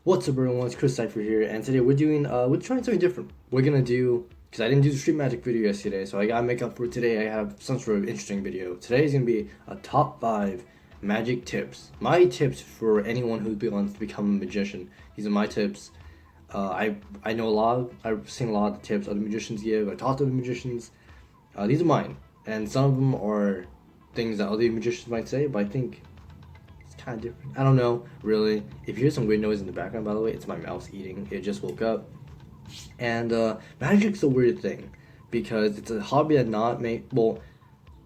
What's up, everyone? It's Chris Cypher here, and today we're trying something different. We're gonna do, because I didn't do the street magic video yesterday, so I gotta make up for it today. I have some sort of interesting video. Today is gonna be a top 5 magic tips. My tips for anyone who wants to become a magician. These are my tips. I know a lot. I've seen a lot of the tips other magicians give. I talked to other magicians. These are mine, and some of them are things that other magicians might say, but I think kind of different. I don't know, really. If you hear some weird noise in the background, by the way, it's my mouse eating. It just woke up. And magic's a weird thing because it's a hobby that not make. Well,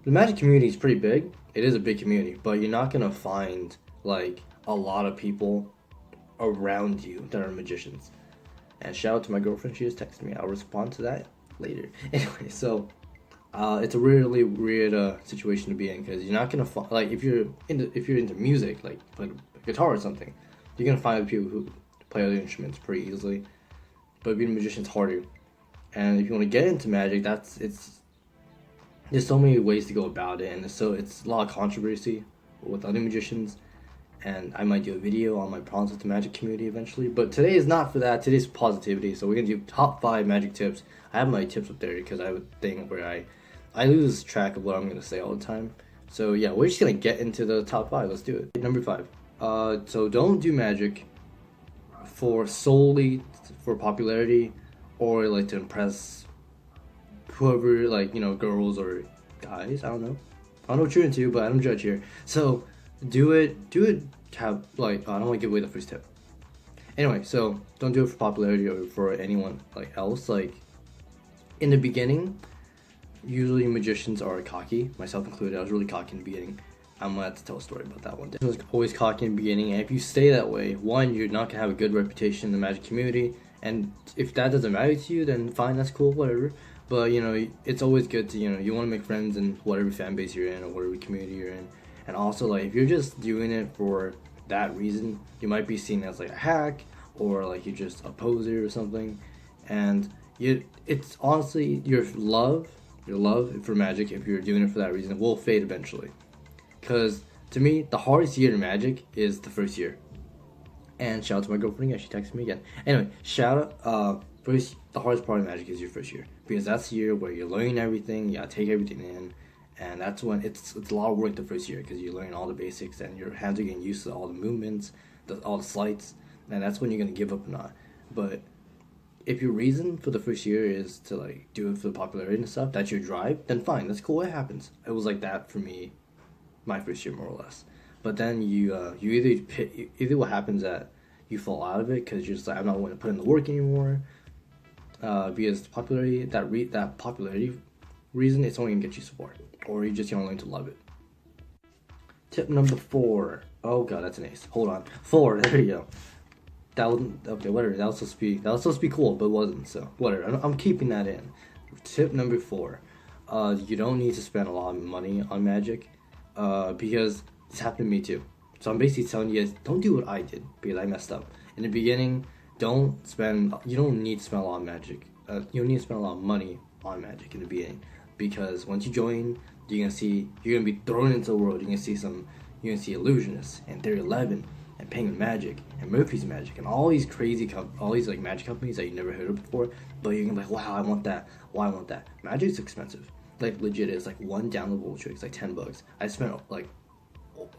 the magic community is pretty big. It is a big community, but you're not gonna find like a lot of people around you that are magicians. And shout out to my girlfriend. She just texted me. I'll respond to that later. Anyway, so it's a really weird situation to be in because you're not gonna find, like, if you're into music, like play a guitar or something, you're gonna find people who play other instruments pretty easily. But being a magician's harder. And if you want to get into magic, there's so many ways to go about it, and it's a lot of controversy with other magicians. And I might do a video on my problems with the magic community eventually. But today is not for that. Today's positivity. So we're gonna do top 5 magic tips. I have my tips up there because I have a thing where I lose track of what I'm gonna say all the time. So yeah, we're just gonna get into the top 5. Let's do it. Number 5. So don't do magic solely for popularity or like to impress whoever, like, girls or guys. I don't know what you're into, but I don't judge here. So do it have, like, I don't want to give away the first tip. Anyway, so don't do it for popularity or for anyone like else. Like, in the beginning, usually magicians are cocky, myself included. I was really cocky in the beginning. I'm gonna have to tell a story about that one day. I was always cocky in the beginning, and if you stay that way, one, you're not gonna have a good reputation in the magic community, and if that doesn't matter to you, then fine, that's cool, whatever. But it's always good to, you want to make friends in whatever fan base you're in or whatever community you're in. And also, like, if you're just doing it for that reason, you might be seen as like a hack, or like you're just a poser or something. And it's honestly your love for magic, if you're doing it for that reason, will fade eventually. Because to me, the hardest year in magic is the first year. And shout out to my girlfriend again, she texted me again. Anyway, first, the hardest part of magic is your first year, because that's the year where you're learning everything, you gotta take everything in, and that's when it's a lot of work the first year, because you're learning all the basics and your hands are getting used to all the movements, all the sleights, and that's when you're gonna give up or not. But if your reason for the first year is to like do it for the popularity and stuff, that's your drive, then fine, that's cool, it happens. It was like that for me, my first year more or less. But then you either what happens that you fall out of it because you're just like, I'm not going to put in the work anymore. Because popularity, that popularity reason, it's only gonna get you support, or you're just gonna learn to love it. Tip number 4. Oh god, that's an ace. Hold on, 4. There you go. That wasn't okay. Whatever. That was supposed to be cool, but it wasn't. So whatever. I'm keeping that in. Tip number 4. You don't need to spend a lot of money on magic, because this happened to me too. So I'm basically telling you guys, don't do what I did, because I messed up in the beginning. You don't need to spend a lot of magic. You don't need to spend a lot of money on magic in the beginning, because once you join, you're gonna be thrown into the world. You're gonna see illusionists and Theory 11 and Penguin Magic and Murphy's Magic and all these like magic companies that you never heard of before. But you're gonna be like, wow, I want that. Why I want that? Magic's expensive. Like, legit, it's like one downloadable trick. It's like $10. I spent like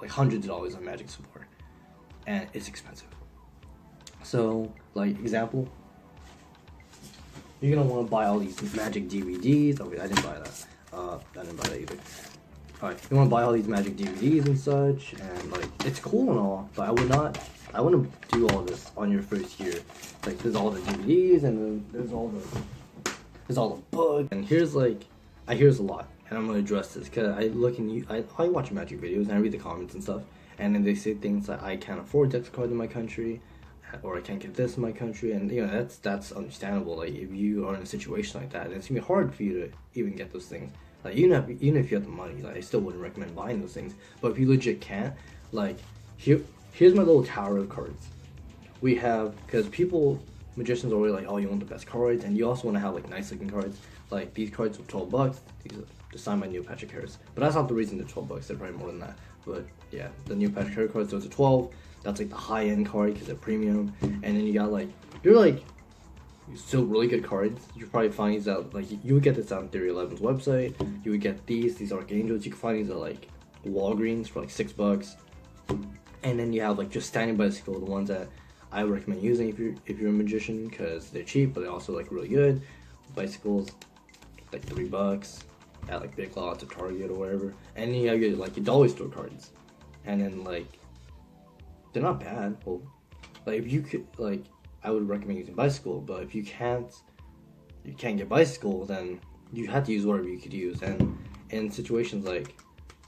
hundreds of dollars on magic so far, and it's expensive. So, like, example, you're gonna want to buy all these magic DVDs. Okay, I didn't buy that. I didn't buy that either. Alright, you want to buy all these magic DVDs and such, and like, it's cool and all, but I wouldn't do all this on your first year. Like, there's all the DVDs, and then there's all the books, and here's a lot, and I'm gonna address this because I watch magic videos and I read the comments and stuff, and then they say things like, I can't afford Dex cards in my country, or I can't get this in my country, and that's understandable. Like, if you are in a situation like that, it's gonna be hard for you to even get those things. Like, even if you have the money, like, I still wouldn't recommend buying those things. But if you legit can't, like, here's my little tower of cards. We have, because magicians are always like, oh, you want the best cards, and you also want to have like nice looking cards. Like, these cards are $12. These are signed by Neil Patrick Harris, but that's not the reason they're $12. They're probably more than that. But yeah, the Neil Patrick Harris cards, those are 12. That's like the high end card because they're premium. And then you got like you're like still really good cards. You probably find these out like you would get this on Theory 11's website. You would get these Archangels. You can find these at like Walgreens for like $6. And then you have like just Standing Bicycle, the ones that I recommend using if you're a magician because they're cheap, but they're also like really good. Bicycles, like $3 at like Big Lots or Target or whatever. And then you have your like your dollar store cards, and then like they're not bad. Well, like if you could like I would recommend using Bicycle, but if you can't get Bicycle, then you have to use whatever you could use. And in situations like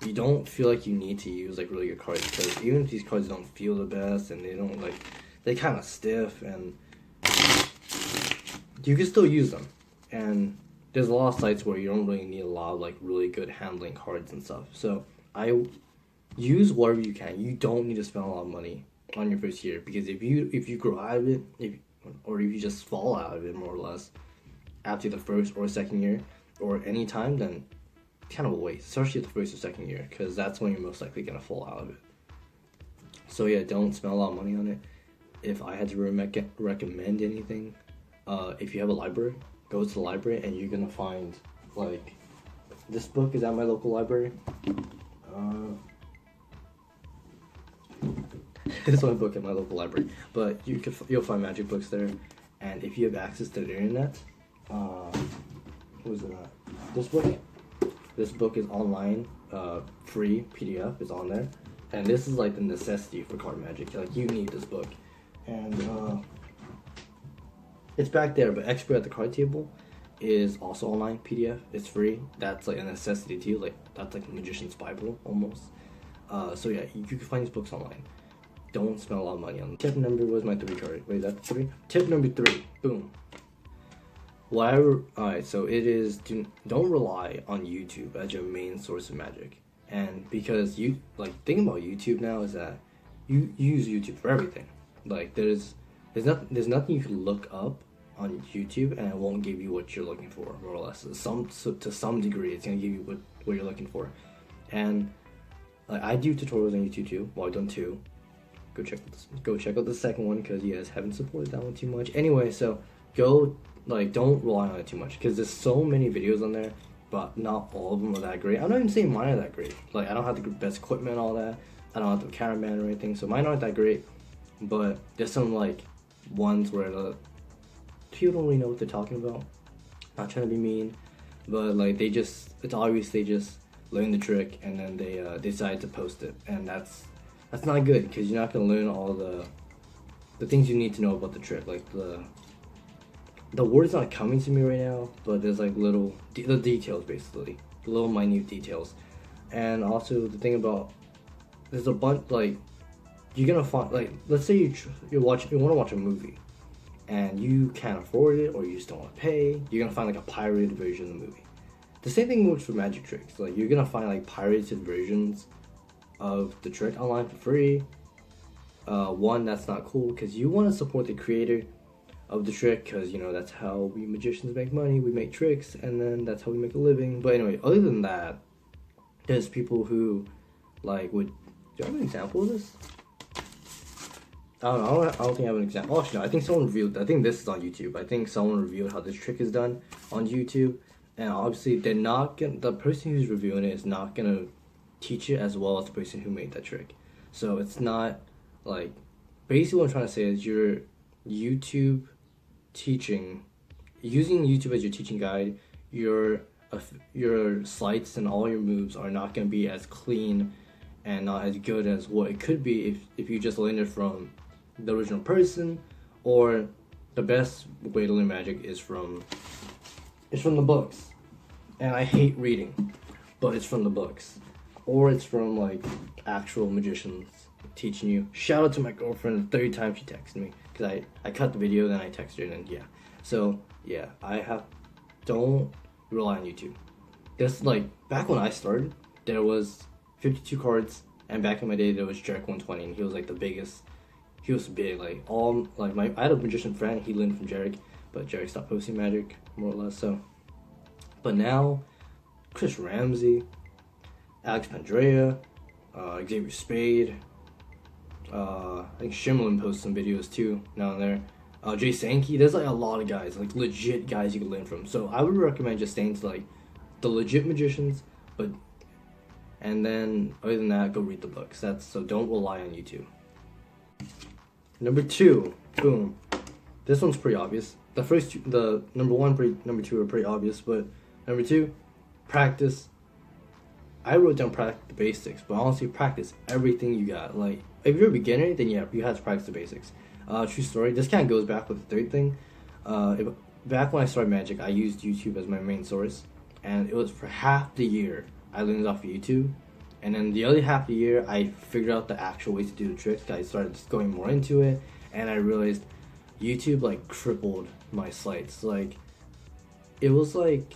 you don't feel like you need to use like really good cards because even if these cards don't feel the best and they don't like they kind of stiff and you can still use them. And there's a lot of sites where you don't really need a lot of like really good handling cards and stuff. So I use whatever you can. You don't need to spend a lot of money on your first year because if you grow out of it, or if you just fall out of it more or less after the first or second year or any time, then it's kind of a waste, especially the first or second year because that's when you're most likely gonna fall out of it. So yeah, don't spend a lot of money on it. If I had to recommend anything, if you have a library, go to the library and you're gonna find like this book is at my local library. This one book at my local library, but you'll find magic books there. And if you have access to the internet, what was it at? This book is online, free PDF is on there, and this is like the necessity for card magic. Like you need this book. And it's back there, but Expert at the Card Table is also online PDF. It's free. That's like a necessity too. Like that's like a magician's Bible almost. So yeah, you can find these books online. Don't spend a lot of money on them. Tip number was my 3 card. Wait, is that 3? Tip number 3. Boom. Alright, so it is don't rely on YouTube as your main source of magic. And because you like thing about YouTube now is that you use YouTube for everything. Like there's nothing you can look up on YouTube and it won't give you what you're looking for, more or less. To some degree, it's gonna give you what you're looking for. And like I do tutorials on YouTube too. Well, I've done 2. Go check out the second one because you guys haven't supported that one too much. Anyway, so don't rely on it too much because there's so many videos on there, but not all of them are that great. I'm not even saying mine are that great. Like I don't have the best equipment and all that. I don't have the cameraman or anything, so mine aren't that great. But there's some like ones where the people don't really know what they're talking about. Not trying to be mean, but like it's obvious they just learn the trick and then they decide to post it, and that's not good because you're not gonna learn all the things you need to know about the trick. Like the word's not coming to me right now, but there's like the details basically, the little minute details, and also the thing about there's a bunch like you're gonna find like let's say you want to watch a movie and you can't afford it or you just don't want to pay, you're gonna find like a pirated version of the movie. The same thing works for magic tricks. Like you're gonna find like pirated versions of the trick online for free. One, that's not cool because you want to support the creator of the trick because you know that's how we magicians make money. We make tricks and then that's how we make a living. But anyway, other than that, there's people who like would. Do you have an example of this? I don't think I have an example. Actually, no, I think someone reviewed. I think this is on YouTube. I think someone reviewed how this trick is done on YouTube, and obviously they're not gonna. The person who's reviewing it is not gonna teach it as well as the person who made that trick. So it's not like basically what I'm trying to say is your YouTube teaching, using YouTube as your teaching guide, your slides and all your moves are not going to be as clean and not as good as what it could be if you just learned it from the original person, or the best way to learn magic is from the books. And I hate reading, but it's from the books. Or it's from like actual magicians teaching you. Shout out to my girlfriend. The 3rd time she texted me because I cut the video, then I texted her, and yeah. So yeah, don't rely on YouTube. This like back when I started, there was 52 cards, and back in my day there was Jarek 120, and he was like the biggest. He was big. Like I had a magician friend. He learned from Jarek, but Jarek stopped posting magic more or less. So, but now, Chris Ramsey, Alex Pandrea, Xavier Spade, I think Shimlin posts some videos too now and there. Jay Sankey, there's like a lot of guys, like legit guys you can learn from. So I would recommend just staying to like the legit magicians, but and then other than that, go read the books. So don't rely on YouTube. Number 2, boom. This one's pretty obvious. The number 1, number 2 are pretty obvious, but number 2, practice. I wrote down practice the basics, but honestly, practice everything you got. Like, if you're a beginner, then yeah, you have to practice the basics. True story. This kind of goes back with the third thing. Back when I started Magic, I used YouTube as my main source, and it was for half the year I learned off of YouTube, and then the other half of the year I figured out the actual ways to do the tricks. I started just going more into it, and I realized YouTube like crippled my sleights. Like, it was like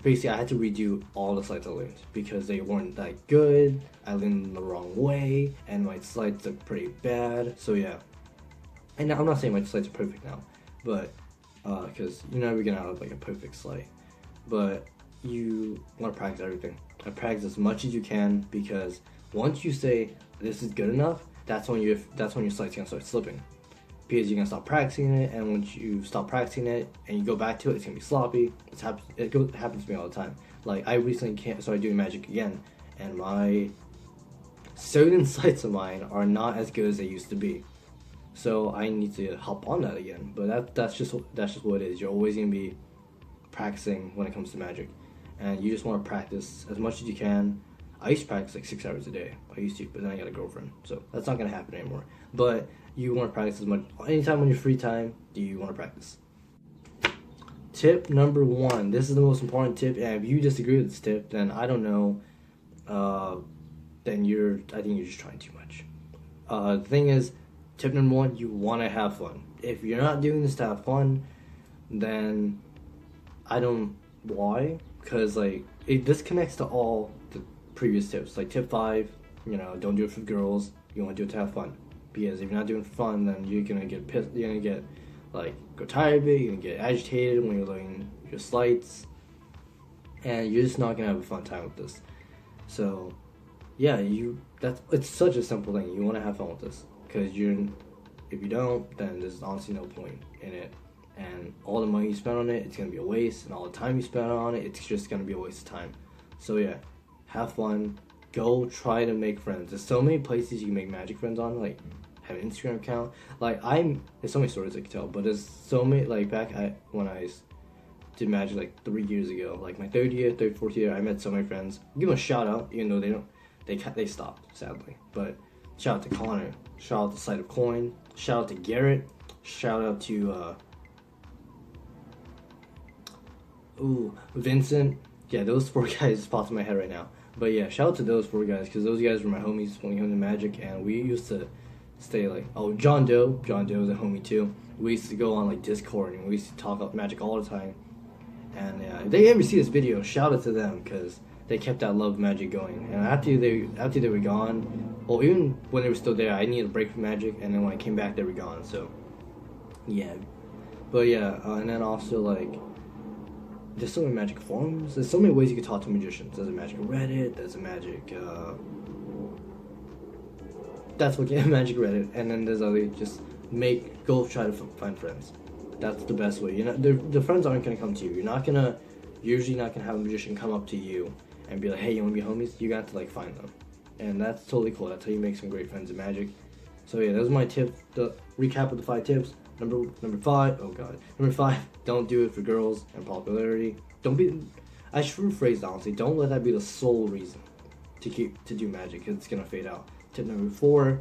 basically I had to redo all the sleights I learned because they weren't that good. I learned them the wrong way, and my sleights look pretty bad. So yeah, and I'm not saying my sleights are perfect now, but because you're never gonna have like a perfect sleight, but you want to practice everything. I practice as much as you can, because once you say this is good enough, that's when your sleights gonna start slipping, because you're gonna stop practicing it, and once you stop practicing it and you go back to it, it's gonna be sloppy. It happens to me all the time. Like, I recently started doing Magic again, and my certain sleights of mine are not as good as they used to be. So I need to hop on that again. But that's just what it is. You're always gonna be practicing when it comes to Magic, and you just want to practice as much as you can. I used to practice like 6 hours a day. I used to, but then I got a girlfriend, so that's not gonna happen anymore. But you want to practice as much anytime on your free time. Do you want to practice? Tip number 1. This is the most important tip, and if you disagree with this tip, then I don't know. Then I think you're just trying too much. The thing is, tip number 1, you want to have fun. If you're not doing this to have fun, then I don't. Why? Because like it disconnects to all the previous tips. Like tip 5, don't do it for girls. You want to do it to have fun. Because if you're not doing it for fun, then you're gonna get pissed. You're gonna get go tired of it. You're gonna get agitated when you're learning your sleights, and you're just not gonna have a fun time with this. So, yeah, it's such a simple thing. You want to have fun with this, because if you don't, then there's honestly no point in it. And all the money you spend on it, it's gonna be a waste, and all the time you spend on it, it's just gonna be a waste of time. So yeah, have fun. Go try to make friends. There's so many places you can make Magic friends on. Like, have an Instagram account. Like, there's so many stories I can tell, but there's so many, like, when I did Magic like 3 years ago, like my fourth year, I met so many friends. Give them a shout out, even though they stopped, sadly. But shout out to Connor, shout out to Sleight of Coin, shout out to Garrett, shout out to Vincent. Yeah, those 4 guys just popped in my head right now. But yeah, shout out to those 4 guys, because those guys were my homies when we came to Magic, and we used to stay like, John Doe was a homie too. We used to go on like Discord, and we used to talk about Magic all the time. And yeah, if they ever see this video, shout out to them, because they kept that love of Magic going. And after they were gone, well, even when they were still there, I needed a break from Magic, and then when I came back, they were gone. So yeah, but yeah, and then also like, there's so many Magic forums. There's so many ways you can talk to magicians. There's a Magic Reddit. There's a Magic. That's what Magic Reddit. And then there's other go try to find friends. That's the best way. The friends aren't gonna come to you. You're usually not gonna have a magician come up to you and be like, "Hey, you wanna be homies?" You got to like find them, and that's totally cool. That's how you make some great friends in Magic. So yeah, those are my tips. The recap of the 5 tips. Number 5. Oh god. Number 5. Don't do it for girls and popularity. I should rephrase it honestly. Don't let that be the sole reason to do Magic, because it's gonna fade out. Tip number 4.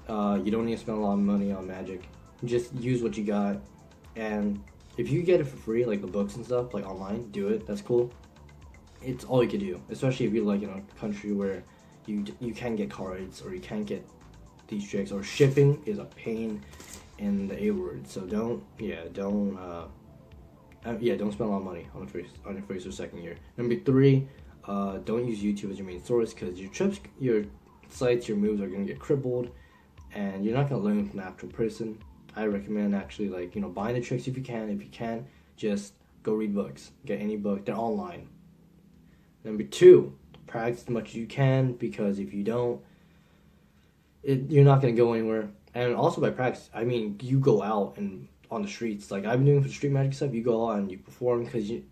You don't need to spend a lot of money on Magic. Just use what you got, and if you get it for free, like the books and stuff, like online, do it. That's cool. It's all you can do, especially if you're like in a country where you can't get cards, or you can't get these tricks, or shipping is a pain in the A word. So don't spend a lot of money on your first or second year. Number 3, don't use YouTube as your main source, because your trips, your sleights, your moves are gonna get crippled, and you're not gonna learn from an actual person. I recommend actually buying the tricks if you can. If you can't, just go read books. Get any book. They're online. Number 2, practice as much as you can, because if you don't, you're not gonna go anywhere. And also by practice, I mean you go out and on the streets. Like I've been doing for street magic stuff, you go out and you perform because you.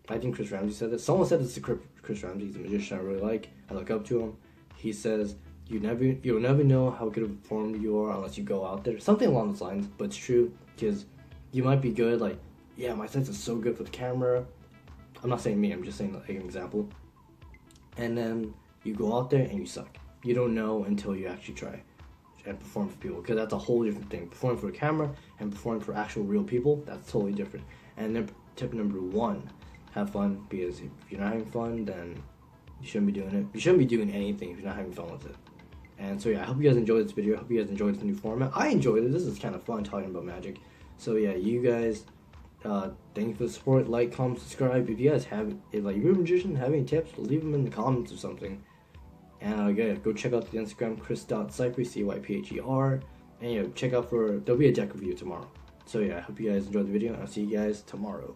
I think Chris Ramsey said this. Someone said this to Chris Ramsey. He's a magician I really like. I look up to him. He says you'll never know how good of a performer you are unless you go out there. Something along those lines, but it's true because you might be good. Like yeah, my sets is so good for the camera. I'm not saying me. I'm just saying like an example. And then you go out there and you suck. You don't know until you actually try and perform for people because that's a whole different thing. Performing for a camera and performing for actual real people, that's totally different. And then tip number 1, have fun, because if you're not having fun, then you shouldn't be doing it. You shouldn't be doing anything if you're not having fun with it. And so yeah, I hope you guys enjoyed this video. I hope you guys enjoyed this new format. I enjoyed it. This is kind of fun talking about magic. So yeah, you guys, thank you for the support. Like, comment, subscribe. If you guys have, if like you're a magician, have any tips, leave them in the comments or something. And yeah, go check out the Instagram, chris.cypher, CYPHER. And yeah, check out there'll be a deck review tomorrow. So yeah, I hope you guys enjoyed the video, and I'll see you guys tomorrow.